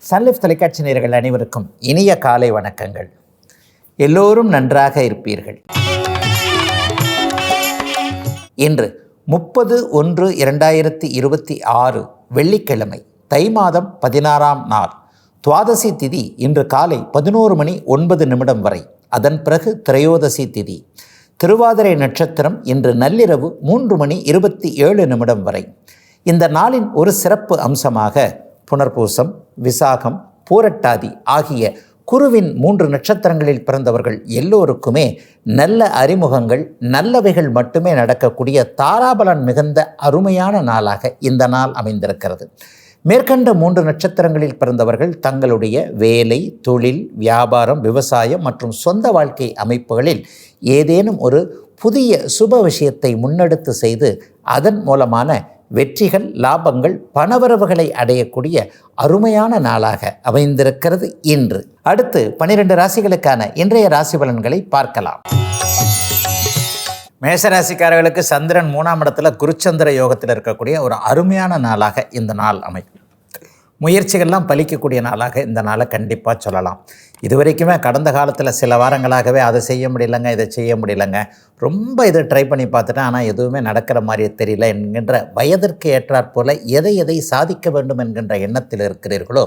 Sun Life தொலைக்காட்சி நேயர்கள் அனைவருக்கும் இனிய காலை வணக்கங்கள். எல்லோரும் நன்றாக இருப்பீர்கள். இன்று 30/1/2026 வெள்ளிக்கிழமை, தை மாதம் 16ஆம் நாள். துவாதசி திதி இன்று காலை 11:09 வரை. அதன் பிறகு திரையோதசி திதி. திருவாதிரை நட்சத்திரம் இன்று நள்ளிரவு 3:27 வரை. இந்த நாளின் ஒரு சிறப்பு அம்சமாக புனர்பூசம், விசாகம், பூரட்டாதி ஆகிய குருவின் 3 நட்சத்திரங்களில் பிறந்தவர்கள் எல்லோருக்குமே நல்ல அறிமுகங்கள், நல்லவைகள் மட்டுமே நடக்கக்கூடிய தாராபலன் மிகுந்த அருமையான நாளாக இந்த நாள் அமைந்திருக்கிறது. மேற்கண்ட 3 நட்சத்திரங்களில் பிறந்தவர்கள் தங்களுடைய வேலை, தொழில், வியாபாரம், விவசாயம் மற்றும் சொந்த வாழ்க்கை அமைப்புகளில் ஏதேனும் ஒரு புதிய சுப விஷயத்தை முன்னெடுத்து செய்து அதன் மூலமான வெற்றிகள், லாபங்கள், பணவரவுகளை அடையக்கூடிய அருமையான நாளாக அமைந்திருக்கிறது இன்று. அடுத்து 12 ராசிகளுக்கான இன்றைய ராசி பலன்களை பார்க்கலாம். மேஷராசிக்காரர்களுக்கு சந்திரன் 3ஆம் இடத்துல குருச்சந்திர யோகத்தில் இருக்கக்கூடிய ஒரு அருமையான நாளாக இந்த நாள் அமையும். முயற்சிகள்லாம் பலிக்கக்கூடிய நாளாக இந்த நாளை கண்டிப்பாக சொல்லலாம். இதுவரைக்குமே கடந்த காலத்தில் சில வாரங்களாகவே அதை செய்ய முடியலைங்க, இதை செய்ய முடியலைங்க, ரொம்ப இதை ட்ரை பண்ணி பார்த்துட்டேன், ஆனால் எதுவுமே நடக்கிற மாதிரி தெரியல என்கின்ற வயதிற்கு ஏற்றாற்போல் எதை சாதிக்க வேண்டும் என்கின்ற எண்ணத்தில் இருக்கிறீர்களோ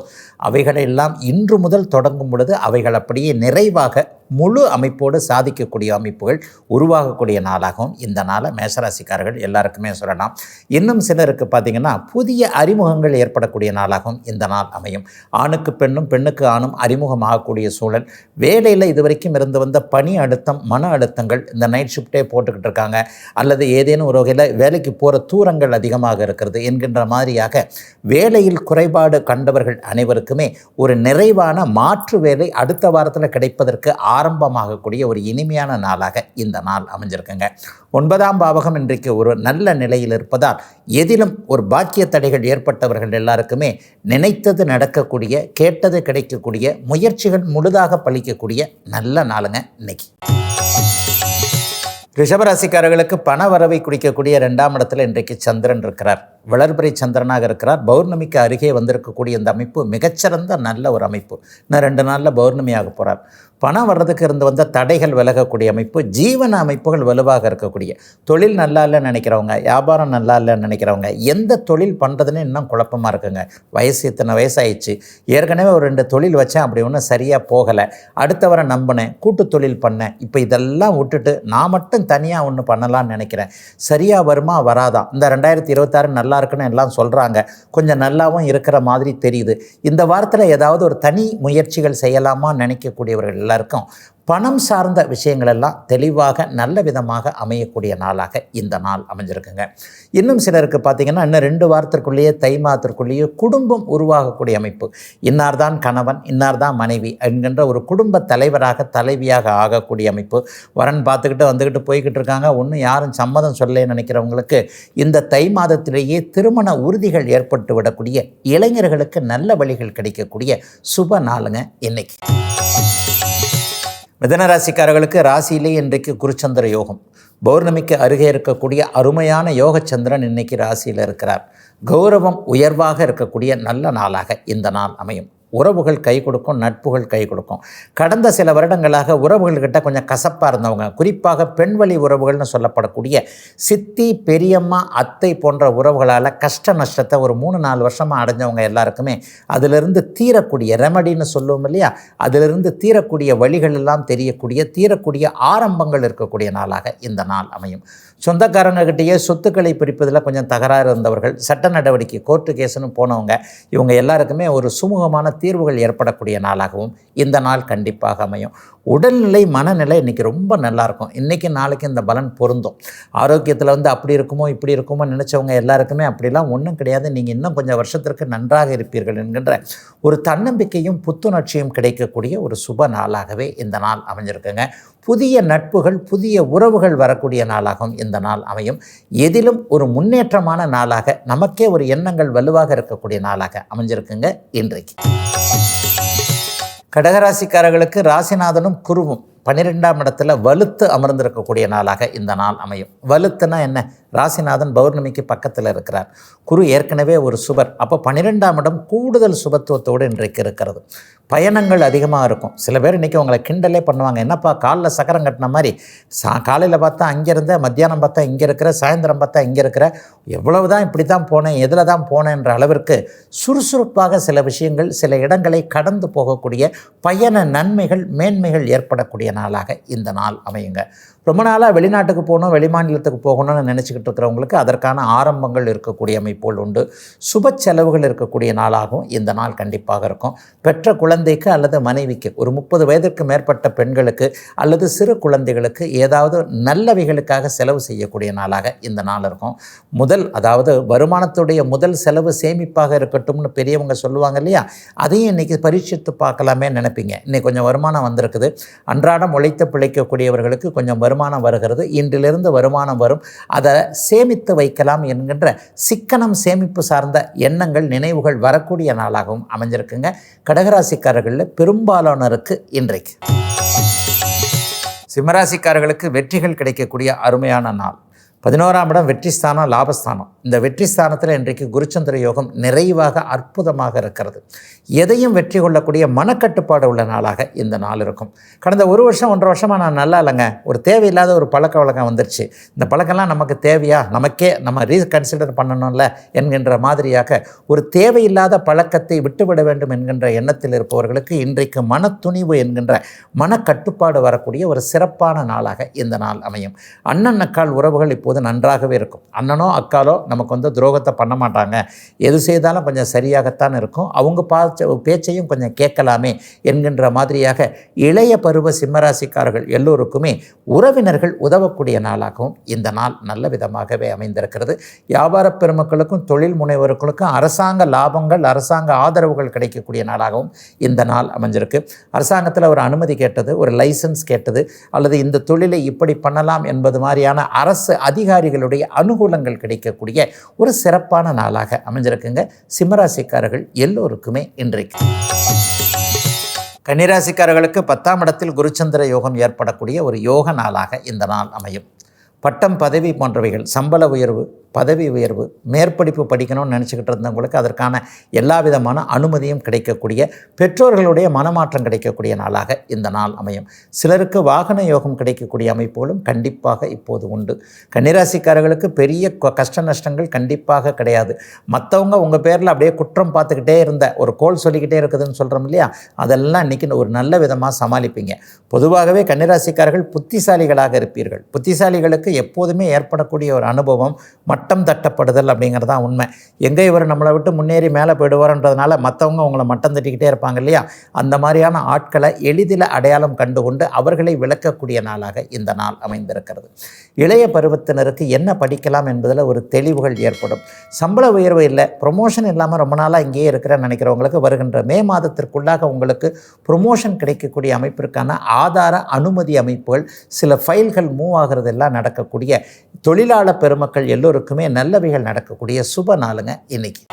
அவைகளெல்லாம் இன்று முதல் தொடங்கும் பொழுது அவைகள் அப்படியே நிறைவாக முழு அமைப்போடு சாதிக்கக்கூடிய அமைப்புகள் உருவாகக்கூடிய நாளாகவும் இந்த நாளை மேஷராசிக்காரர்கள் எல்லாருக்குமே சொல்லலாம். இன்னும் சிலருக்கு பார்த்திங்கன்னா புதிய அறிமுகங்கள் ஏற்படக்கூடிய நாளாகவும் இந்த நாள் அமையும். ஆணுக்கு பெண்ணும், பெண்ணுக்கு ஆணும் அறிமுகமாகக்கூடிய சூழல். வேலையில் இதுவரைக்கும் இருந்து வந்த பணி அழுத்தம், மன அழுத்தங்கள், இந்த நைட் ஷிஃப்டே போட்டுக்கிட்டு இருக்காங்க அல்லது ஏதேனும் ஒரு வகையில் வேலைக்கு போகிற தூரங்கள் அதிகமாக இருக்கிறது என்கின்ற மாதிரியாக வேலையில் குறைபாடு கண்டவர்கள் அனைவருக்குமே ஒரு நிறைவான மாற்று வேலை அடுத்த வாரத்தில் கிடைப்பதற்கு ஆரம்பமாகக்கூடிய ஒரு இனிமையான நாளாக இந்த நாள் அமைஞ்சிருக்குங்க. 9ஆம் பாவகம் இன்றைக்கு ஒரு நல்ல நிலையில் இருப்பதால் எதிலும் ஒரு பாக்கிய தடைகள் ஏற்பட்டவர்கள் எல்லாருக்குமே நினைத்தது நடக்கக்கூடிய, கேட்டது கிடைக்கக்கூடிய, முயற்சிகள் முழுதாக பலிக்கக்கூடிய நல்ல நாளுங்க இன்னைக்கு. ரிஷபராசிக்காரர்களுக்கு பண வரவை குறிக்கக்கூடிய 2ஆம் இடத்துல இன்றைக்கு சந்திரன் இருக்கிறார். வளர்பிறை சந்திரனாக இருக்கிறார். பௌர்ணமிக்கு அருகே வந்திருக்கக்கூடிய இந்த அமைப்பு மிகச்சிறந்த நல்ல ஒரு அமைப்பு. இன்னும் 2 நாளில் பௌர்ணமியாக போகிறார். பணம் வர்றதுக்கு இருந்து வந்த தடைகள் விலகக்கூடிய அமைப்பு, ஜீவன அமைப்புகள் வலுவாக இருக்கக்கூடிய, தொழில் நல்லா இல்லைன்னு நினைக்கிறவங்க, வியாபாரம் நல்லா இல்லைன்னு நினைக்கிறவங்க, எந்த தொழில் பண்ணுறதுன்னு இன்னும் குழப்பமாக இருக்குங்க. இத்தனை வயசாயிடுச்சு, ஏற்கனவே ஒரு 2 தொழில் வச்சேன், அப்படி ஒன்றும் சரியாக போகலை, அடுத்தவரை நம்பினேன், கூட்டு தொழில் பண்ணேன், இப்போ இதெல்லாம் விட்டுட்டு நான் மட்டும் தனியாக ஒன்று பண்ணலான்னு நினைக்கிறேன், சரியாக வருமா வராதா, இந்த 2026 நல்லா இருக்குன்னு எல்லாம் சொல்கிறாங்க, கொஞ்சம் நல்லாவும் இருக்கிற மாதிரி தெரியுது, இந்த வாரத்தில் ஏதாவது ஒரு தனி முயற்சிகள் செய்யலாமான்னு நினைக்கக்கூடியவர்கள் எல்லாருக்கும் பணம் சார்ந்த விஷயங்கள் எல்லாம் தெளிவாக நல்ல விதமாக அமையக்கூடிய நாளாக இந்த நாள் அமைஞ்சிருக்குங்க. இன்னும் சிலருக்கு பார்த்திங்கன்னா இன்னும் 2 வாரத்திற்குள்ளேயே, தை மாதத்திற்குள்ளேயே குடும்பம் உருவாகக்கூடிய அமைப்பு. இன்னார்தான் கணவன், இன்னார்தான் மனைவி என்கின்ற ஒரு குடும்ப தலைவராக, தலைவியாக ஆகக்கூடிய அமைப்பு. வரன் பார்த்துக்கிட்டு வந்துக்கிட்டு போய்கிட்டு இருக்காங்க, ஒன்றும் யாரும் சம்மதம் சொல்லலைன்னு நினைக்கிறவங்களுக்கு இந்த தை மாதத்திலேயே திருமண உறுதிகள் ஏற்பட்டு விடக்கூடிய இளைஞர்களுக்கு நல்ல வழிகள் கிடைக்கக்கூடிய சுப நாளுங்க இன்னைக்கு. மிதனராசிக்காரர்களுக்கு ராசியிலே இன்றைக்கு குருச்சந்திர யோகம். பௌர்ணமிக்கு அருகே இருக்கக்கூடிய அருமையான யோகச்சந்திரன் இன்னைக்கு ராசியில் இருக்கிறார். கௌரவம் உயர்வாக இருக்கக்கூடிய நல்ல நாளாக இந்த நாள் அமையும். உறவுகள் கை கொடுக்கும், நட்புகள் கை கொடுக்கும். கடந்த சில வருடங்களாக உறவுகள்கிட்ட கொஞ்சம் கசப்பாக இருந்தவங்க, குறிப்பாக பெண்வழி உறவுகள்னு சொல்லப்படக்கூடிய சித்தி, பெரியம்மா, அத்தை போன்ற உறவுகளால் கஷ்ட நஷ்டத்தை ஒரு 3-4 வருஷமாக அடைஞ்சவங்க எல்லாருக்குமே அதிலிருந்து தீரக்கூடிய, ரெமடின்னு சொல்லுவோம் இல்லையா, அதிலிருந்து தீரக்கூடிய வழிகள் எல்லாம் தெரியக்கூடிய, தீரக்கூடிய ஆரம்பங்கள் இருக்கக்கூடிய நாளாக இந்த நாள் அமையும். சொந்தக்காரங்ககிட்டேயே சொத்துக்களை பிரிப்பதில் கொஞ்சம் தகராறு இருந்தவர்கள், சட்ட நடவடிக்கை, கோர்ட்டு கேஸுன்னு போனவங்க, இவங்க எல்லாருக்குமே ஒரு சுமூகமான தீர்வுகள் ஏற்படக்கூடிய நாளாகவும் இந்த நாள் கண்டிப்பாக அமையும். உடல்நிலை, மனநிலை இன்றைக்கி ரொம்ப நல்லாயிருக்கும். இன்றைக்கி நாளைக்கு இந்த பலன் பொருந்தும். ஆரோக்கியத்தில் அப்படி இருக்குமோ இப்படி இருக்குமோ நினச்சவங்க எல்லாருக்குமே அப்படிலாம் ஒன்றும் கிடையாது, நீங்கள் இன்னும் கொஞ்சம் வருஷத்திற்கு நன்றாக இருப்பீர்கள் என்கின்ற ஒரு தன்னம்பிக்கையும் புத்துணர்ச்சியும் கிடைக்கக்கூடிய ஒரு சுப நாளாகவே இந்த நாள் அமைஞ்சிருக்குங்க. புதிய நட்புகள், புதிய உறவுகள் வரக்கூடிய நாளாகவும் இந்த நாள் அமையும். எதிலும் ஒரு முன்னேற்றமான நாளாக, நமக்கே ஒரு எண்ணங்கள் வலுவாக இருக்கக்கூடிய நாளாக அமைஞ்சிருக்குங்க இன்றைக்கு. கடகராசிக்காரர்களுக்கு ராசிநாதனும் குருவும் 12ஆம் இடத்துல வலுத்து அமர்ந்திருக்கக்கூடிய நாளாக இந்த நாள் அமையும். வலுத்துனா என்ன? ராசிநாதன் பௌர்ணமிக்கு பக்கத்தில் இருக்கிறார். குரு ஏற்கனவே ஒரு சுபர். அப்போ 12ஆம் இடம் கூடுதல் சுபத்துவத்தோடு இன்றைக்கு இருக்கிறது. பயணங்கள் அதிகமாக இருக்கும். சில பேர் இன்றைக்கி உங்களை கிண்டலே பண்ணுவாங்க. என்னப்பா காலில் சக்கரம் கட்டின மாதிரி காலையில் பார்த்தா அங்கே இருந்த, மத்தியானம் பார்த்தா இங்கே இருக்கிற, சாயந்தரம் பார்த்தா இங்கே இருக்கிற, எவ்வளவு தான் இப்படி தான் போனேன், எதில் தான் போனேன்ற அளவிற்கு சுறுசுறுப்பாக சில விஷயங்கள், சில இடங்களை கடந்து போகக்கூடிய பயண நன்மைகள், மேன்மைகள் ஏற்படக்கூடிய நாளாக இந்த நாள் அமையுங்க. ரொம்ப நாளாக வெளிநாட்டுக்கு போகணும், வெளிமாநிலத்துக்கு போகணும்னு நினச்சிக்கிட்டு இருக்கிறவங்களுக்கு அதற்கான ஆரம்பங்கள் இருக்கக்கூடிய அமைப்புகள் உண்டு. சுப செலவுகள் இருக்கக்கூடிய நாளாகவும் இந்த நாள் கண்டிப்பாக இருக்கும். பெற்ற குழந்தைக்கு அல்லது மனைவிக்கு, ஒரு 30 வயதிற்கு மேற்பட்ட பெண்களுக்கு அல்லது சிறு குழந்தைகளுக்கு ஏதாவது நல்லவைகளுக்காக செலவு செய்யக்கூடிய நாளாக இந்த நாள் இருக்கும். அதாவது வருமானத்துடைய முதல் செலவு சேமிப்பாக இருக்கட்டும்னு பெரியவங்க சொல்லுவாங்க இல்லையா, அதையும் இன்றைக்கி பரீட்சித்து பார்க்கலாமே நினைப்பீங்க. இன்றைக்கி கொஞ்சம் வருமானம் வந்திருக்குது. அன்றாடம் உழைத்து பிழைக்கக்கூடியவர்களுக்கு கொஞ்சம் வருமானம் வருகிறது. இன்றிலிருந்து வருமானம் வரும், அதை சேமித்து வைக்கலாம் என்கின்ற சிக்கனம், சேமிப்பு சார்ந்த எண்ணங்கள், நினைவுகள் வரக்கூடிய நாளாகவும் அமைஞ்சிருக்குங்க. கடகராசிக்காரர்களில் பெரும்பாலானோருக்கு இன்றைக்கு. சிம்மராசிக்காரர்களுக்கு வெற்றிகள் கிடைக்கக்கூடிய அருமையான நாள். 11ஆம் இடம் வெற்றி ஸ்தானம், லாபஸ்தானம். இந்த வெற்றி ஸ்தானத்தில் இன்றைக்கு குருச்சந்திர யோகம் நிறைவாக அற்புதமாக இருக்கிறது. எதையும் வெற்றி கொள்ளக்கூடிய மனக்கட்டுப்பாடு உள்ள நாளாக இந்த நாள் இருக்கும். கடந்த 1 வருஷம் 1.5 வருஷமாக நான் நல்லா இல்லைங்க, ஒரு தேவையில்லாத ஒரு பழக்க வழக்கம் வந்துருச்சு, இந்த பழக்கம்லாம் நமக்கு தேவையா, நமக்கே நம்ம ரீகன்சிடர் பண்ணணும்ல என்கின்ற மாதிரியாக ஒரு தேவையில்லாத பழக்கத்தை விட்டுவிட வேண்டும் என்கின்ற எண்ணத்தில் இருப்பவர்களுக்கு இன்றைக்கு மனத்துணிவு என்கின்ற மனக்கட்டுப்பாடு வரக்கூடிய ஒரு சிறப்பான நாளாக இந்த நாள் அமையும். அண்ணன் அக்கால் உறவுகள் இப்போது நன்றாகவே இருக்கும். அண்ணனோ அக்காலோ நமக்கு துரோகத்தை பண்ண மாட்டாங்க, எது செய்தாலும் கொஞ்சம் சரியாகத்தான் இருக்கும், அவங்க பேச்சையும் கொஞ்சம் கேட்கலாமே என்கின்ற மாதிரியாக இளைய பருவ சிம்மராசிக்காரர்கள் எல்லோருக்குமே உறவினர்கள் உதவக்கூடிய நாளாகவும் இந்த நாள் நல்ல விதமாகவே அமைந்திருக்கிறது. வியாபார பெருமக்களுக்கும் தொழில் முனைவர்களுக்கும் அரசாங்க லாபங்கள், அரசாங்க ஆதரவுகள் கிடைக்கக்கூடிய நாளாகவும் இந்த நாள் அமைஞ்சிருக்கு. அரசாங்கத்தில் ஒரு அனுமதி கேட்டது, ஒரு லைசன்ஸ் கேட்டது, அல்லது இந்த தொழிலை இப்படி பண்ணலாம் என்பது மாதிரியான அரசு அதிகாரிகளுடைய அனுகூலங்கள் கிடைக்கக்கூடிய ஒரு சிறப்பான நாளாக அமைஞ்சிருக்குங்க. சிம்மராசிக்காரர்கள் எல்லோருக்குமே இன்றைக்கு. கன்னிராசிக்காரர்களுக்கு 10ஆம் இடத்தில் குருச்சந்திர யோகம் ஏற்படக்கூடிய ஒரு யோக நாளாக இந்த நாள் அமையும். பட்டம், பதவி போன்றவைகள், சம்பள உயர்வு, பதவி உயர்வு, மேற்படிப்பு படிக்கணும்னு நினச்சிக்கிட்டு இருந்தவங்களுக்கு அதற்கான எல்லா விதமான அனுமதியும் கிடைக்கக்கூடிய, பெற்றோர்களுடைய மனமாற்றம் கிடைக்கக்கூடிய நாளாக இந்த நாள் அமையும். சிலருக்கு வாகன யோகம் கிடைக்கக்கூடிய அமைப்புகளும் கண்டிப்பாக இப்போது உண்டு. கன்னிராசிக்காரர்களுக்கு பெரிய கஷ்ட நஷ்டங்கள் கண்டிப்பாக கிடையாது. மற்றவங்க உங்கள் பேரில் அப்படியே குற்றம் பார்த்துக்கிட்டே இருந்த, ஒரு கோல் சொல்லிக்கிட்டே இருக்குதுன்னு சொல்கிறோம் இல்லையா, அதெல்லாம் இன்றைக்கி ஒரு நல்ல விதமாக சமாளிப்பீங்க. பொதுவாகவே கன்னிராசிக்காரர்கள் புத்திசாலிகளாக இருப்பீர்கள். புத்திசாலிகளுக்கு எப்போதுமே ஏற்படக்கூடிய ஒரு அனுபவம் மட்டம் தட்டப்படுதல் அப்படிங்கிறது தான் உண்மை. எங்கே இவர் நம்மளை விட்டு முன்னேறி மேலே போயிடுவார்ன்றதுனால மற்றவங்க உங்களை மட்டம் தட்டிக்கிட்டே இருப்பாங்க இல்லையா, அந்த மாதிரியான ஆட்களை எளிதில் அடையாளம் கண்டுகொண்டு அவர்களை விளக்கக்கூடிய நாளாக இந்த நாள் அமைந்திருக்கிறது. இளைய பருவத்தினருக்கு என்ன படிக்கலாம் என்பதில் ஒரு தெளிவுகள் ஏற்படும். சம்பள உயர்வு இல்லை, ப்ரொமோஷன் இல்லாமல் ரொம்ப நாளாக இங்கேயே இருக்கிறேன்னு நினைக்கிறவங்களுக்கு வருகின்ற மே மாதத்திற்குள்ளாக உங்களுக்கு ப்ரொமோஷன் கிடைக்கக்கூடிய அமைப்பிற்கான ஆதார அனுமதி அமைப்புகள், சில ஃபைல்கள் மூவ் ஆகிறதெல்லாம் நடக்கக்கூடிய, தொழிலாளர் பெருமக்கள் எல்லோருக்குமே நல்லவைகள் நடக்கக்கூடிய சுப நாளுங்க இன்னைக்கு.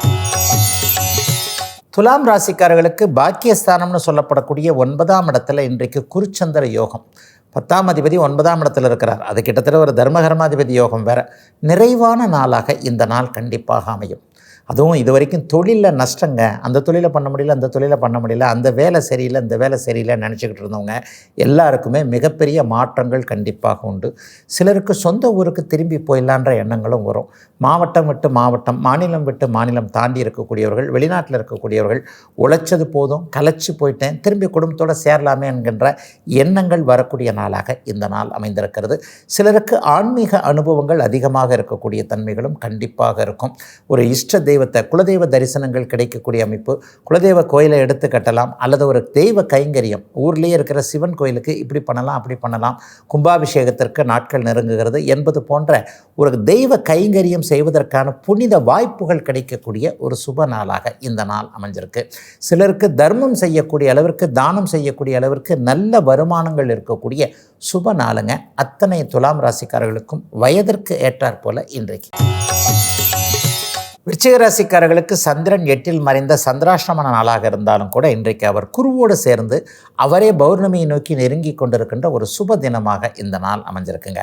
துலாம் ராசிக்காரர்களுக்கு பாக்கியஸ்தானம்னு சொல்லப்படக்கூடிய 9ஆம் இடத்துல இன்றைக்கு குருச்சந்திர யோகம். 10ஆம் அதிபதி 9ஆம் இடத்துல இருக்கிறார். அது கிட்டத்தட்ட ஒரு தர்மகர்மாதிபதி யோகம் வேற. நிறைவான நாளாக இந்த நாள் கண்டிப்பாக அமையும். அதுவும் இது வரைக்கும் தொழிலில் நஷ்டங்க, அந்த தொழிலை பண்ண முடியல, அந்த தொழிலை பண்ண முடியல, அந்த வேலை சரியில்லை, இந்த வேலை சரியில்லைன்னு நினச்சிக்கிட்டு இருந்தவங்க எல்லாருக்குமே மிகப்பெரிய மாற்றங்கள் கண்டிப்பாக உண்டு. சிலருக்கு சொந்த ஊருக்கு திரும்பி போயிடலான்ற எண்ணங்களும் வரும். மாவட்டம் விட்டு மாவட்டம், மாநிலம் விட்டு மாநிலம் தாண்டி இருக்கக்கூடியவர்கள், வெளிநாட்டில் இருக்கக்கூடியவர்கள், உழைச்சது போதும், கலைச்சி போயிட்டேன், திரும்பி குடும்பத்தோடு சேரலாமே என்கின்ற எண்ணங்கள் வரக்கூடிய நாளாக இந்த நாள் அமைந்திருக்கிறது. சிலருக்கு ஆன்மீக அனுபவங்கள் அதிகமாக இருக்கக்கூடிய தன்மைகளும் கண்டிப்பாக இருக்கும். ஒரு இஷ்ட தெய்வத்தை, குலதெய்வ தரிசனங்கள் கிடைக்கக்கூடிய அமைப்பு, குலதெய்வ கோயிலை எடுத்து கட்டலாம், அல்லது ஒரு தெய்வ கைங்கரியம், ஊர்லேயே இருக்கிற சிவன் கோயிலுக்கு இப்படி பண்ணலாம், அப்படி பண்ணலாம், கும்பாபிஷேகத்திற்கு நாட்கள் நெருங்குகிறது என்பது போன்ற ஒரு தெய்வ கைங்கரியம் செய்வதற்கான புனித வாய்ப்புகள் கிடைக்கக்கூடிய ஒரு சுப நாளாக இந்த நாள் அமைஞ்சிருக்கு. சிலருக்கு தர்மம் செய்யக்கூடிய அளவிற்கு, தானம் செய்யக்கூடிய அளவிற்கு நல்ல வருமானங்கள் இருக்கக்கூடிய சுப நாளுங்க. அத்தனை துலாம் ராசிக்காரர்களுக்கும் வயதிற்கு ஏற்றாற் போல இன்றைக்கு. விருச்சிக ராசிக்காரர்களுக்கு சந்திரன் 8ல் மறைந்த சந்திராஷ்டமன நாளாக இருந்தாலும் கூட இன்றைக்கு அவர் குருவோடு சேர்ந்து அவரே பௌர்ணமியை நோக்கி நெருங்கி கொண்டிருக்கின்ற ஒரு சுப தினமாக இந்த நாள் அமைஞ்சிருக்குங்க.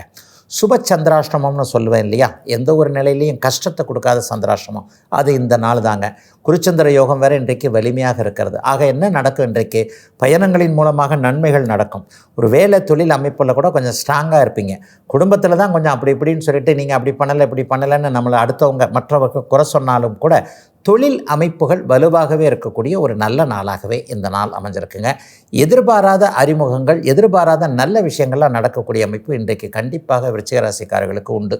சுப சந்திராஷ்டமம்னு சொல்லுவேன் இல்லையா, எந்த ஒரு நிலையிலையும் கஷ்டத்தை கொடுக்காத சந்திராஷ்டமம் அது இந்த நாள் தாங்க. குருச்சந்திர யோகம் வேறு இன்றைக்கு வலிமையாக இருக்கிறது. ஆக என்ன நடக்கும், இன்றைக்கு பயணங்களின் மூலமாக நன்மைகள் நடக்கும். ஒரு வேலை தொழில் அமைப்பில் கூட கொஞ்சம் ஸ்ட்ராங்காக இருப்பீங்க. குடும்பத்தில் தான் கொஞ்சம் அப்படி இப்படின்னு சொல்லிட்டு நீங்கள் அப்படி பண்ணலை இப்படி பண்ணலைன்னு நம்மளை அடுத்தவங்க மற்றவர்கள் குறை சொன்னாலும் கூட தொழில் அமைப்புகள் வலுவாகவே இருக்கக்கூடிய ஒரு நல்ல நாளாகவே இந்த நாள் அமைஞ்சிருக்குங்க. எதிர்பாராத அறிமுகங்கள், எதிர்பாராத நல்ல விஷயங்கள்லாம் நடக்கக்கூடிய அமைப்பு இன்றைக்கு கண்டிப்பாக விருச்சிக ராசிக்காரர்களுக்கு உண்டு.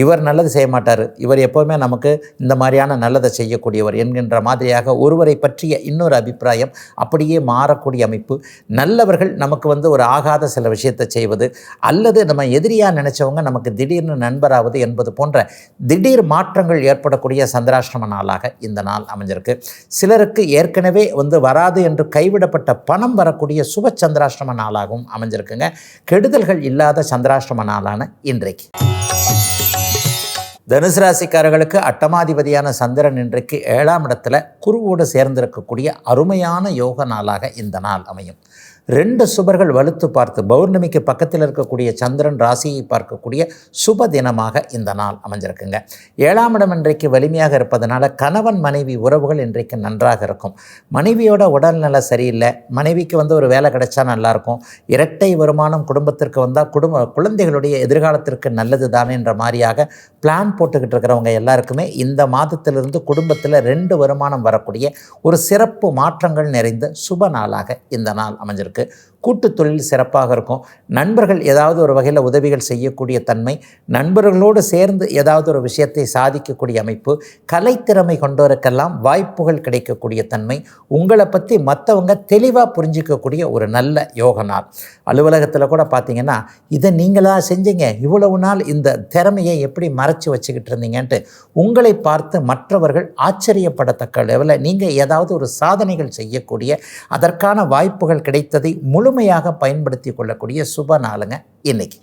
இவர் நல்லது செய்ய மாட்டார், இவர் எப்போவுமே நமக்கு இந்த மாதிரியான நல்லதை செய்யக்கூடியவர் என்கின்ற மாதிரியாக ஒருவரை பற்றிய இன்னொரு அபிப்பிராயம் அப்படியே மாறக்கூடிய அமைப்பு. நல்லவர்கள் நமக்கு ஒரு ஆகாத சில விஷயத்தை செய்வது, அல்லது நம்ம எதிரியாக நினைச்சவங்க நமக்கு திடீர்னு நண்பராவது என்பது போன்ற திடீர் மாற்றங்கள் ஏற்படக்கூடிய சந்திராஷ்டம நாளாக இந்த நாள் அமைஞ்சிருக்கு. சிலருக்கு ஏற்கனவே வராது என்று கைவிடப்பட்ட பணம் வரக்கூடிய சுப சந்திராஷ்டம நாளாகவும் அமைஞ்சிருக்குங்க. கெடுதல்கள் இல்லாத சந்திராஷ்டம நாளான இன்றைக்கு. தனுசு ராசிக்காரர்களுக்கு அட்டமாதிபதியான சந்திரன் இன்றைக்கு 7ஆம் இடத்துல குருவோடு சேர்ந்திருக்கக்கூடிய அருமையான யோக நாளாக இந்த நாள் அமையும். 2 சுபர்கள் வலுத்து பார்த்து பௌர்ணமிக்கு பக்கத்தில் இருக்கக்கூடிய சந்திரன் ராசியை பார்க்கக்கூடிய சுப தினமாக இந்த நாள் அமைஞ்சிருக்குங்க. 7ஆம் இடம் இன்றைக்கு வலிமையாக இருப்பதனால கணவன் மனைவி உறவுகள் இன்றைக்கு நன்றாக இருக்கும். மனைவியோட உடல்நல சரியில்லை, மனைவிக்கு ஒரு வேலை கிடைச்சா நல்லாயிருக்கும், இரட்டை வருமானம் குடும்பத்திற்கு வந்தால் குழந்தைகளுடைய எதிர்காலத்திற்கு நல்லது தானே என்ற மாதிரியாக பிளான் போட்டுக்கிட்டு இருக்கிறவங்க எல்லாருக்குமே இந்த மாதத்திலிருந்து குடும்பத்தில் 2 வருமானம் வரக்கூடிய ஒரு சிறப்பு மாற்றங்கள் நிறைந்த சுப நாளாக இந்த நாள் அமைஞ்சிருக்கு. கூட்டு தொழில் சிறப்பாக இருக்கும். நண்பர்கள் ஏதாவது ஒரு வகையில் உதவிகள் செய்யக்கூடிய தன்மை, நண்பர்களோடு சேர்ந்து ஏதாவது ஒரு விஷயத்தை சாதிக்கக்கூடிய அமைப்பு, கலைத்திறமை கொண்டவருக்கெல்லாம் வாய்ப்புகள் கிடைக்கக்கூடிய தன்மை, உங்களை பற்றி மற்றவங்க தெளிவாக புரிஞ்சிக்கக்கூடிய ஒரு நல்ல யோக நாள். அலுவலகத்தில் கூட பார்த்தீங்கன்னா, இதை நீங்களாக செஞ்சீங்க, இவ்வளவு நாள் இந்த திறமையை எப்படி மறைச்சி வச்சுக்கிட்டு இருந்தீங்கன்ட்டு உங்களை பார்த்து மற்றவர்கள் ஆச்சரியப்படத்தக்க லெவலில் நீங்கள் ஏதாவது ஒரு சாதனைகள் செய்யக்கூடிய அதற்கான வாய்ப்புகள் கிடைத்ததை முழுமையாக பயன்படுத்தி கொள்ளக்கூடிய சுப நாளுங்க இன்னைக்கு.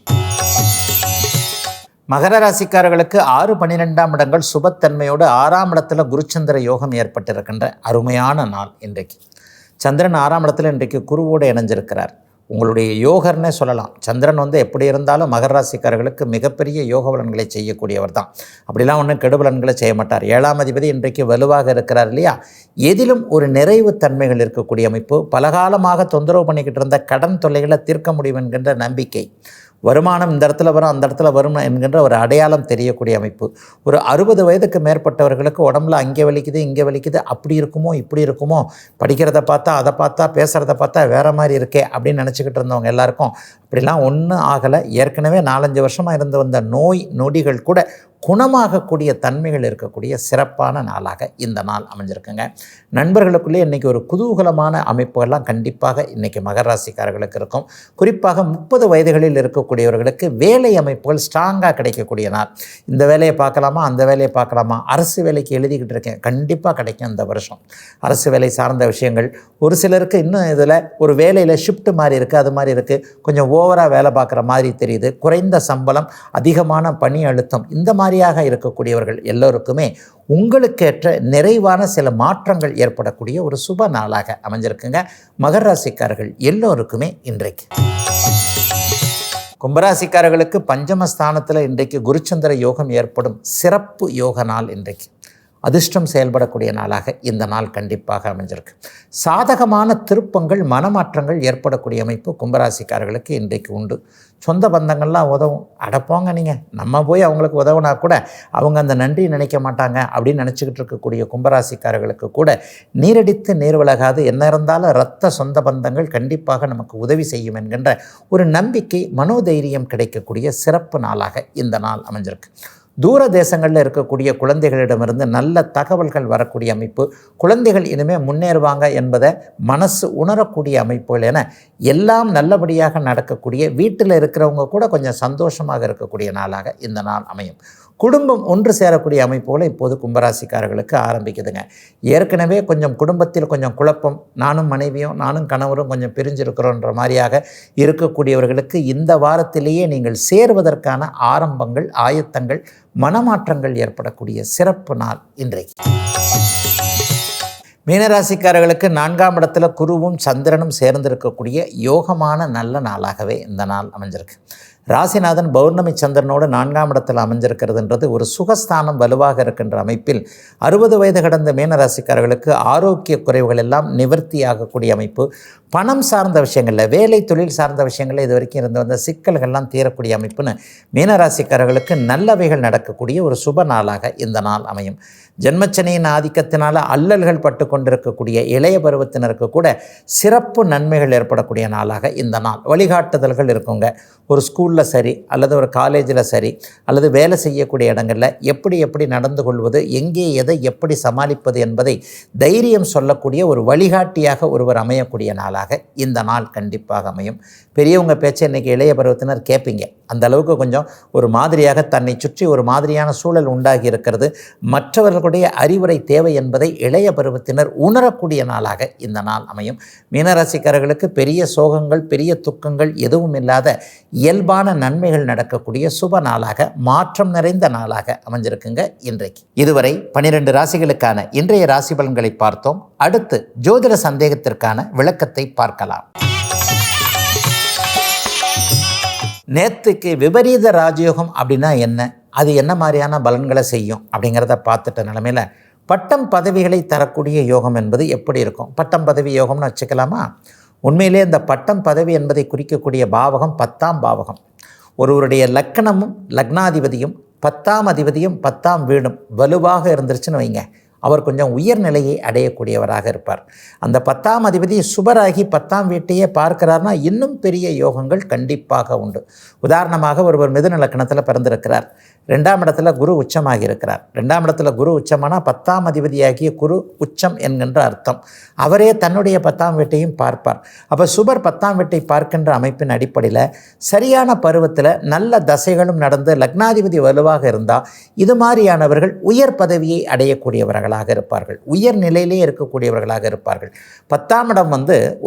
மகர ராசிக்காரர்களுக்கு 6, 12ஆம் இடங்கள் சுபத்தன்மையோடு 6ஆம் இடத்துல குருச்சந்திர யோகம் ஏற்பட்டிருக்கின்ற அருமையான நாள் இன்றைக்கு. சந்திரன் 6ஆம் இடத்துல இன்றைக்கு குருவோடு இணைஞ்சிருக்கிறார். உங்களுடைய யோகர்னே சொல்லலாம். சந்திரன் எப்படி இருந்தாலும் மகர ராசிக்காரர்களுக்கு மிகப்பெரிய யோக பலன்களை செய்யக்கூடியவர் தான். அப்படிலாம் ஒன்றும் கெடுபலன்களை செய்ய மாட்டார். 7ஆம் அதிபதி இன்றைக்கு வலுவாக இருக்கிறார் இல்லையா, எதிலும் ஒரு நிறைவு தன்மைகள் இருக்கக்கூடிய அமைப்பு. பலகாலமாக தொந்தரவு பண்ணிக்கிட்டு இருந்த கடன் தொல்லைகளை தீர்க்க முடியும் என்கின்ற நம்பிக்கை, வருமானம் இந்த இடத்துல வரும் அந்த இடத்துல வரும் என்கின்ற ஒரு அடையாளம் தெரியக்கூடிய அமைப்பு. ஒரு 60 வயதுக்கு மேற்பட்டவர்களுக்கு உடம்புல அங்கே வலிக்குது இங்கே வலிக்குது, அப்படி இருக்குமோ இப்படி இருக்குமோ, படிக்கிறத பார்த்தா அதை பார்த்தா பேசுகிறத பார்த்தா வேறு மாதிரி இருக்கே அப்படின்னு நினச்சிக்கிட்டு இருந்தவங்க எல்லாருக்கும் அப்படிலாம் ஒன்றும் ஆகலை. ஏற்கனவே 4-5 வருஷமாக இருந்து வந்த நோய் நொடிகள் கூட குணமாகக்கூடிய தன்மைகள் இருக்கக்கூடிய சிறப்பான நாளாக இந்த நாள் அமைஞ்சிருக்குங்க. நண்பர்களுக்குள்ளே இன்றைக்கி ஒரு குதூகலமான அமைப்புகள்லாம் கண்டிப்பாக இன்றைக்கி மகர ராசிக்காரர்களுக்கு இருக்கும். குறிப்பாக 30 வயதுகளில் இருக்கக்கூடியவர்களுக்கு வேலை அமைப்புகள் ஸ்ட்ராங்காக கிடைக்கக்கூடிய நாள். இந்த வேலையை பார்க்கலாமா அந்த வேலையை பார்க்கலாமா, அரசு வேலைக்கு எழுதிக்கிட்டு இருக்கேன், கண்டிப்பாக கிடைக்கும் இந்த வருஷம். அரசு வேலை சார்ந்த விஷயங்கள், ஒரு சிலருக்கு இன்னும் இதில் ஒரு வேலையில் ஷிஃப்ட் மாதிரி இருக்குது, அது மாதிரி இருக்குது, கொஞ்சம் ஓவராக வேலை பார்க்குற மாதிரி தெரியுது, குறைந்த சம்பளம் அதிகமான பணி அழுத்தம், இந்த மாதிரியாக இருக்கக்கூடியவர்கள் எல்லோருக்குமே உங்களுக்கேற்ற நிறைவான சில மாற்றங்கள் ஏற்படக்கூடிய ஒரு சுப நாளாக அமைஞ்சிருக்குங்க. மகர ராசிக்காரர்கள் எல்லோருக்குமே இன்றைக்கு. கும்பராசிக்காரர்களுக்கு பஞ்சமஸ்தானத்தில் இன்றைக்கு குருச்சந்திர யோகம் ஏற்படும் சிறப்பு யோக நாள் இன்றைக்கு. அதிர்ஷ்டம் செயல்படக்கூடிய நாளாக இந்த நாள் கண்டிப்பாக அமைஞ்சிருக்கு. சாதகமான திருப்பங்கள், மனமாற்றங்கள் ஏற்படக்கூடிய அமைப்பு கும்பராசிக்காரர்களுக்கு இன்றைக்கு உண்டு. சொந்த பந்தங்கள்லாம் உதவும். அடப்போங்க நீங்கள், நம்ம போய் அவங்களுக்கு உதவுனா கூட அவங்க அந்த நன்றி நினைக்க மாட்டாங்க அப்படின்னு நினச்சிக்கிட்டு இருக்கக்கூடிய கும்பராசிக்காரர்களுக்கு கூட நீரடித்து நீர் விலகாது, என்ன இருந்தாலும் இரத்த சொந்த பந்தங்கள் கண்டிப்பாக நமக்கு உதவி செய்யும் என்கின்ற ஒரு நம்பிக்கை, மனோதைரியம் கிடைக்கக்கூடிய சிறப்பு நாளாக இந்த நாள் அமைஞ்சிருக்கு. தூர தேசங்களில் இருக்கக்கூடிய குழந்தைகளிடமிருந்து நல்ல தகவல்கள் வரக்கூடிய அமைப்பு, குழந்தைகள் இனிமேல் முன்னேறுவாங்க என்பதை மனசு உணரக்கூடிய அமைப்புகள் என எல்லாம் நல்லபடியாக நடக்கக்கூடிய, வீட்டில் இருக்கிறவங்க கூட கொஞ்சம் சந்தோஷமாக இருக்கக்கூடிய நாளாக இந்த நாள் அமையும். குடும்பம் ஒன்று சேரக்கூடிய அமைப்புகளை இப்போது கும்பராசிக்காரர்களுக்கு ஆரம்பிக்குதுங்க. ஏற்கனவே கொஞ்சம் குடும்பத்தில் கொஞ்சம் குழப்பம், நானும் மனைவியும் நானும் கணவரும் கொஞ்சம் பிரிஞ்சிருக்கிறோன்ற மாதிரியாக இருக்கக்கூடியவர்களுக்கு இந்த வாரத்திலேயே நீங்கள் சேர்வதற்கான ஆரம்பங்கள், ஆயத்தங்கள், மனமாற்றங்கள் ஏற்படக்கூடிய சிறப்பு நாள் இன்றைக்கு. மீனராசிக்காரர்களுக்கு 4ஆம் இடத்துல குருவும் சந்திரனும் சேர்ந்திருக்கக்கூடிய யோகமான நல்ல நாளாகவே இந்த நாள் அமைஞ்சிருக்கு. ராசிநாதன் பௌர்ணமி சந்திரனோடு 4ஆம் இடத்தில் அமைஞ்சிருக்கிறதுன்றது ஒரு சுகஸ்தானம் வலுவாக இருக்கின்ற அமைப்பில் 60 வயது கடந்த மீனராசிக்காரர்களுக்கு ஆரோக்கிய குறைவுகள் எல்லாம் நிவர்த்தியாகக்கூடிய அமைப்பு, பணம் சார்ந்த விஷயங்களில், வேலை தொழில் சார்ந்த விஷயங்களில் இது வரைக்கும் இருந்து வந்த சிக்கல்கள்லாம் தீரக்கூடிய அமைப்புன்னு மீனராசிக்காரர்களுக்கு நல்லவைகள் நடக்கக்கூடிய ஒரு சுப நாளாக இந்த நாள் அமையும். ஜென்மச்சனியின் ஆதிக்கத்தினால் அல்லல்கள் பட்டு கொண்டிருக்கக்கூடிய இளைய பருவத்தினருக்கு கூட சிறப்பு நன்மைகள் ஏற்படக்கூடிய நாளாக இந்த நாள். வழிகாட்டுதல்கள் இருக்குங்க. ஒரு ஸ்கூலில் சரி, அல்லது ஒரு காலேஜில் சரி, அல்லது வேலை செய்யக்கூடிய இடங்களில் எப்படி நடந்து கொள்வது, எங்கே எதை எப்படி சமாளிப்பது என்பதை தைரியம் சொல்லக்கூடிய ஒரு வழிகாட்டியாக ஒருவர் அமையக்கூடிய நாளாக இந்த நாள் கண்டிப்பாக அமையும். பெரியவங்க பேச்சை இன்றைக்கி இளைய பருவத்தினர் கேட்பீங்க. அந்த அளவுக்கு கொஞ்சம் ஒரு மாதிரியாக தன்னை சுற்றி ஒரு மாதிரியான சூழல் உண்டாகி இருக்கிறது. மற்றவர்களுடைய அறிவுரை தேவை என்பதை இளைய பருவத்தினர் உணரக்கூடிய நாளாக இந்த நாள் அமையும். மீனராசிக்காரர்களுக்கு பெரிய சோகங்கள், பெரிய துக்கங்கள் எதுவும் இல்லாத இயல்பான நன்மைகள் நடக்கக்கூடிய சுப நாளாக, மாற்றம் நிறைந்த நாளாக அமைஞ்சிருக்குங்க இன்றைக்கு. இதுவரை 12 ராசிகளுக்கான இன்றைய ராசி பலன்களை பார்த்தோம். அடுத்து ஜோதிட சந்தேகத்திற்கான விளக்கத்தை பார்க்கலாம். நேற்றுக்கு விபரீத ராஜயோகம் அப்படின்னா என்ன, அது என்ன மாதிரியான பலன்களை செய்யும் அப்படிங்கிறத பார்த்துட்ட நிலைமையில் பட்டம் பதவிகளை தரக்கூடிய யோகம் என்பது எப்படி இருக்கும்? பட்டம் பதவி யோகம்னு வச்சுக்கலாமா? உண்மையிலே இந்த பட்டம் பதவி என்பதை குறிக்கக்கூடிய பாவகம் 10ஆம் பாவகம். ஒருவருடைய லக்கணமும் லக்னாதிபதியும் 10ஆம் அதிபதியும் 10ஆம் வீடும் வலுவாக இருந்துருச்சுன்னு வைங்க, அவர் கொஞ்சம் உயர்நிலையை அடையக்கூடியவராக இருப்பார். அந்த 10ஆம் அதிபதி சுபராகி 10ஆம் வீட்டையே பார்க்கிறார்னா இன்னும் பெரிய யோகங்கள் கண்டிப்பாக உண்டு. உதாரணமாக ஒருவர் மிதுன லக்கணத்தில் பிறந்திருக்கிறார், 2ஆம் இடத்துல குரு உச்சமாகி இருக்கிறார். 2ஆம் இடத்துல குரு உச்சமானால் 10ஆம் அதிபதியாகிய குரு உச்சம் என்கின்ற அர்த்தம். அவரே தன்னுடைய 10ஆம் வீட்டையும் பார்ப்பார். அப்போ சுபர் 10ஆம் வீட்டை பார்க்கின்ற அமைப்பின் அடிப்படையில் சரியான பருவத்தில் நல்ல தசைகளும் நடந்து லக்னாதிபதி வலுவாக இருந்தால் இது மாதிரியானவர்கள் உயர் பதவியை அடையக்கூடியவர்களாக இருப்பார்கள், உயர் நிலையிலே இருக்கக்கூடியவர்களாக இருப்பார்கள். 10ஆம் இடம்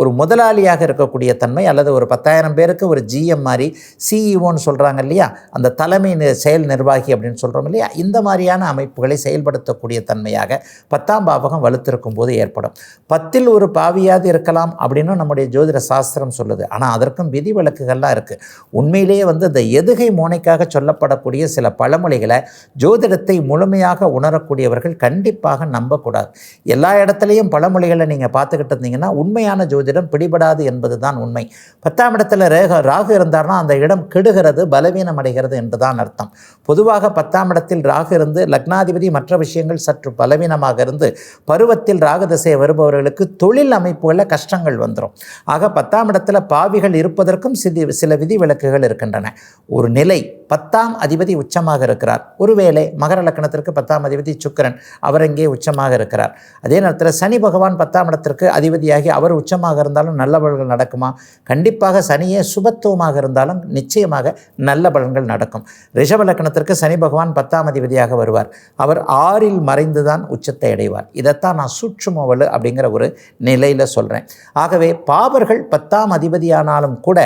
ஒரு முதலாளியாக இருக்கக்கூடிய தன்மை, அல்லது ஒரு 10,000 பேருக்கு ஒரு GM மாதிரி CEO சொல்கிறாங்க இல்லையா, அந்த தலைமை செயல் நிர்வாகி அப்படின்னு சொல்கிறோம் இல்லையா, இந்த மாதிரியான அமைப்புகளை செயல்படுத்தக்கூடிய தன்மையாக 10ஆம் பாவகம் வலுத்திருக்கும் போது ஏற்படும். 10இல் ஒரு பாவியாவது இருக்கலாம் அப்படின்னு நம்முடைய ஜோதிட சாஸ்திரம் சொல்லுது. ஆனால் அதற்கும் விதிவிலக்குகள்லாம் இருக்குது. உண்மையிலேயே இந்த எதுகை மோனைக்காக சொல்லப்படக்கூடிய சில பழமொழிகளை ஜோதிடத்தை முழுமையாக உணரக்கூடியவர்கள் கண்டிப்பாக நம்பக்கூடாது. எல்லா இடத்துலையும் பழமொழிகளை நீங்கள் பார்த்துக்கிட்டு இருந்தீங்கன்னா உண்மையான ஜோதிடம் பிடிபடாது என்பது தான் உண்மை. 10ஆம் இடத்துல ராகு இருந்தார்னா அந்த இடம் கெடுகிறது, பலவீனம் அடைகிறது என்றுதான் அர்த்தம். பொதுவாக 10ஆம் இடத்தில் ராகு இருந்து லக்னாதிபதி மற்ற விஷயங்கள் சற்று பலவீனமாக இருந்து பருவத்தில் ராகு திசை வருபவர்களுக்கு தொழில் அமைப்புகளில் கஷ்டங்கள் வந்துடும். ஆக 10ஆம் இடத்துல பாவிகள் இருப்பதற்கும் சில விதிவிலக்குகள் இருக்கின்றன. ஒரு நிலை 10ஆம் அதிபதி உச்சமாக இருக்கிறார். ஒருவேளை மகர லக்கணத்திற்கு 10ஆம் அதிபதி சுக்கிரன், அவர் இங்கே உச்சமாக இருக்கிறார். அதே நேரத்தில் சனி பகவான் 10ஆம் இடத்திற்கு அதிபதியாகி அவர் உச்சமாக இருந்தாலும் நல்ல பலன்கள் நடக்குமா? கண்டிப்பாக. சனியே சுபத்துவமாக இருந்தாலும் நிச்சயமாக நல்ல பலன்கள் நடக்கும். ரிஷப லக்கணத்திற்கு சனி பகவான் 10ஆம் அதிபதியாக வருவார். அவர் 6இல் மறைந்து தான் உச்சத்தை அடைவார். இதைத்தான் நான் சூட்சும வலு அப்படிங்கிற ஒரு நிலையில் சொல்கிறேன். ஆகவே பாவர்கள் 10ஆம் அதிபதியானாலும் கூட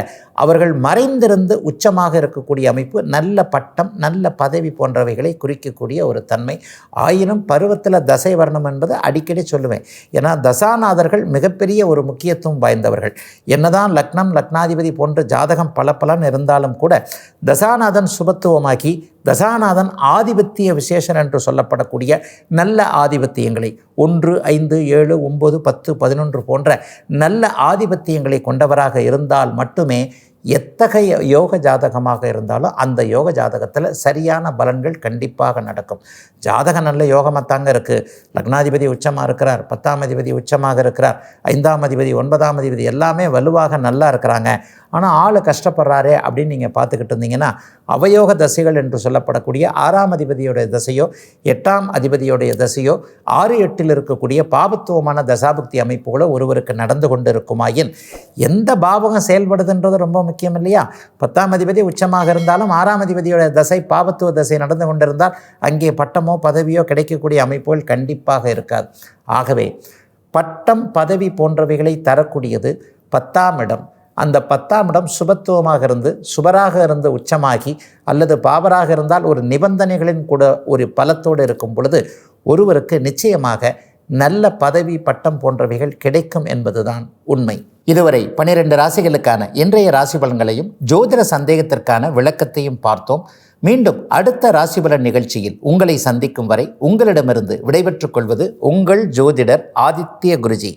அவர்கள் மறைந்திருந்து உச்சமாக இருக்கக்கூடிய அமைப்பு நல்ல பட்டம், நல்ல பதவி போன்றவைகளை குறிக்கக்கூடிய ஒரு தன்மை. ஆயினும் பருவத்தில் தசை வரணும் என்பது அடிக்கடி சொல்லுவேன். ஏன்னா தசாநாதர்கள் மிகப்பெரிய ஒரு முக்கியத்துவம் வாய்ந்தவர்கள். என்னதான் லக்னம், லக்னாதிபதி போன்ற ஜாதகம் பல இருந்தாலும் கூட தசாநாதன் சுபத்துவமாகி தசாநாதன் ஆதிபத்திய விசேஷன் என்று சொல்லப்படக்கூடிய நல்ல ஆதிபத்தியங்களை 1, 5, 7, 9, 10, 11 போன்ற நல்ல ஆதிபத்தியங்களை கொண்டவராக இருந்தால் மட்டுமே எத்தகைய யோக ஜாதகமாக இருந்தாலும் அந்த யோக ஜாதகத்தில் சரியான பலன்கள் கண்டிப்பாக நடக்கும். ஜாதகம் நல்ல யோகமாக தாங்க இருக்குது. லக்னாதிபதி உச்சமாக இருக்கிறார், 10ஆம் அதிபதி உச்சமாக இருக்கிறார், 5ஆம் அதிபதி 9ஆம் அதிபதி எல்லாமே வலுவாக நல்லா இருக்கிறாங்க. ஆனால் ஆள் கஷ்டப்படுறாரே அப்படின்னு நீங்கள் பார்த்துக்கிட்டு இருந்தீங்கன்னா அவயோக தசைகள் என்று சொல்லப்படக்கூடிய 6ஆம் அதிபதியோடைய தசையோ 8ஆம் அதிபதியோடைய தசையோ 6-8 இருக்கக்கூடிய பாபத்துவமான தசாபுக்தி அமைப்புகளோ ஒருவருக்கு நடந்து கொண்டு இருக்குமாயின் எந்த பாவகம் செயல்படுதுன்றது ரொம்ப முக்கியம் இல்லையா? 10ஆம் அதிபதி உச்சமாக இருந்தாலும் 6ஆம் அதிபதியோட தசை பாபத்துவ தசை நடந்து கொண்டிருந்தால் அங்கே பட்டமோ பதவியோ கிடைக்கக்கூடிய அமைப்புகள் கண்டிப்பாக இருக்காது. ஆகவே பட்டம் பதவி போன்றவைகளை தரக்கூடியது 10ஆம் இடம். அந்த 10ஆம் இடம் சுபத்துவமாக இருந்து சுபராக இருந்து உச்சமாகி அல்லது பாபராக இருந்தால் ஒரு நிபந்தனைகளின் கூட ஒரு பலத்தோடு இருக்கும் பொழுது ஒருவருக்கு நிச்சயமாக நல்ல பதவி பட்டம் போன்றவைகள் கிடைக்கும் என்பதுதான் உண்மை. இதுவரை 12 ராசிகளுக்கான இன்றைய ராசி பலன்களையும் ஜோதிட சந்தேகத்திற்கான விளக்கத்தையும் பார்த்தோம். மீண்டும் அடுத்த ராசிபலன் நிகழ்ச்சியில் உங்களை சந்திக்கும் வரை உங்களிடமிருந்து விடைபெற்றுக் கொள்வது உங்கள் ஜோதிடர் ஆதித்ய குருஜி.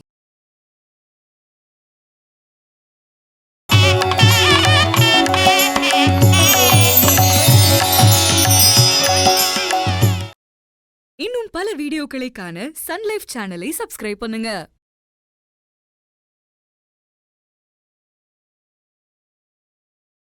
இன்னும் பல வீடியோக்களை காண சன் லைஃப் சேனலை சப்ஸ்கிரைப் பண்ணுங்க.